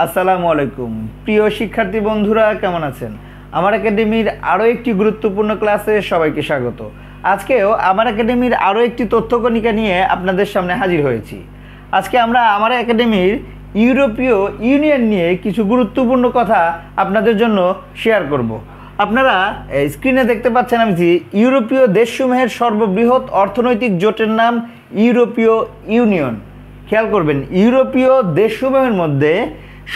আসসালামু আলাইকুম প্রিয় শিক্ষার্থী বন্ধুরা, কেমন আছেন? আমার একাডেমির আরও একটি গুরুত্বপূর্ণ ক্লাসে সবাইকে স্বাগত। আজকেও আমার একাডেমির আরও একটি তথ্যকণিকা নিয়ে আপনাদের সামনে হাজির হয়েছি। আজকে আমরা আমার একাডেমির ইউরোপীয় ইউনিয়ন নিয়ে কিছু গুরুত্বপূর্ণ কথা আপনাদের জন্য শেয়ার করব। আপনারা স্ক্রিনে দেখতে পাচ্ছেন আমি ইউরোপীয় দেশসমূহের সর্ববৃহৎ অর্থনৈতিক জোটের নাম ইউরোপীয় ইউনিয়ন। খেয়াল করবেন, ইউরোপীয় দেশসমূহের মধ্যে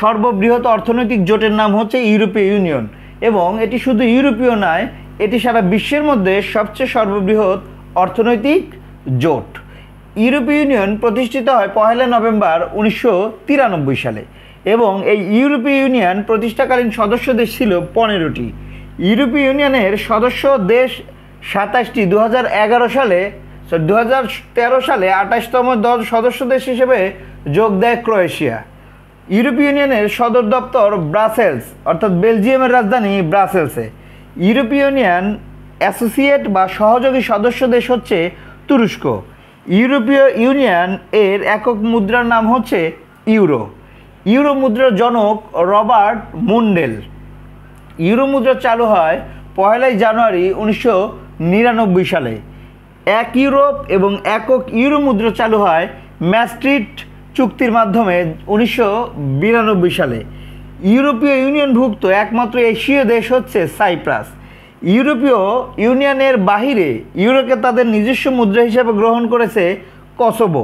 সর্ববৃহৎ অর্থনৈতিক জোটের নাম হচ্ছে ইউরোপীয় ইউনিয়ন, এবং এটি শুধু ইউরোপীয় নয়, এটি সারা বিশ্বের মধ্যে সবচেয়ে সর্ববৃহৎ অর্থনৈতিক জোট। ইউরোপীয় ইউনিয়ন প্রতিষ্ঠিত হয় 1 নভেম্বর 1993 সালে, এবং এই ইউরোপীয় ইউনিয়ন প্রতিষ্ঠাকালীন সদস্য দেশ ছিল 15টি। ইউরোপীয় ইউনিয়নের সদস্য দেশ 27টি। 2013 সালে 28তম সদস্য দেশ হিসেবে যোগ দেয় ক্রোয়েশিয়া। ইউরোপীয় ইউনিয়নের সদর দপ্তর ব্রাসেলস, অর্থাৎ বেলজিয়ামের রাজধানী ব্রাসেলসে। ইউরোপীয় ইউনিয়ন অ্যাসোসিয়েট বা সহযোগী সদস্য দেশ হচ্ছে তুরস্ক। ইউরোপীয় ইউনিয়ন এর একক মুদ্রার নাম হচ্ছে ইউরো। ইউরো মুদ্রার জনক রবার্ট মুন্ডেল। ইউরো মুদ্রা চালু হয় 1 জানুয়ারি 1999 সালে। এক ইউরোপ এবং একক ইউরো মুদ্রা চালু হয় ম্যাস্ট্রিক্ট চুক্তির মাধ্যমে 1992 সালে। ইউরোপীয় ইউনিয়নভুক্ত একমাত্র এশীয় দেশ হচ্ছে সাইপ্রাস। ইউরোপীয় ইউনিয়নের বাহিরে ইউরোকে তাদের নিজস্ব মুদ্রা হিসেবে গ্রহণ করেছে কসোভো।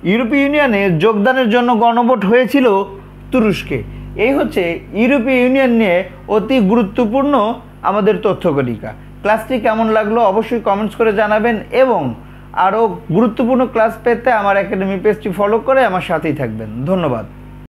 ইউরোপীয় ইউনিয়নে যোগদানের জন্য গণভোট হয়েছিল তুরস্কে। এই হচ্ছে ইউরোপীয় ইউনিয়ন নিয়ে অতি গুরুত্বপূর্ণ আমাদের তথ্যকণিকা। ক্লাসটি কেমন লাগলো অবশ্যই কমেন্টস করে জানাবেন, এবং আরও গুরুত্বপূর্ণ ক্লাস পেতে আমার একাডেমি পেজটি ফলো করে আমার সাথেই থাকবেন। ধন্যবাদ।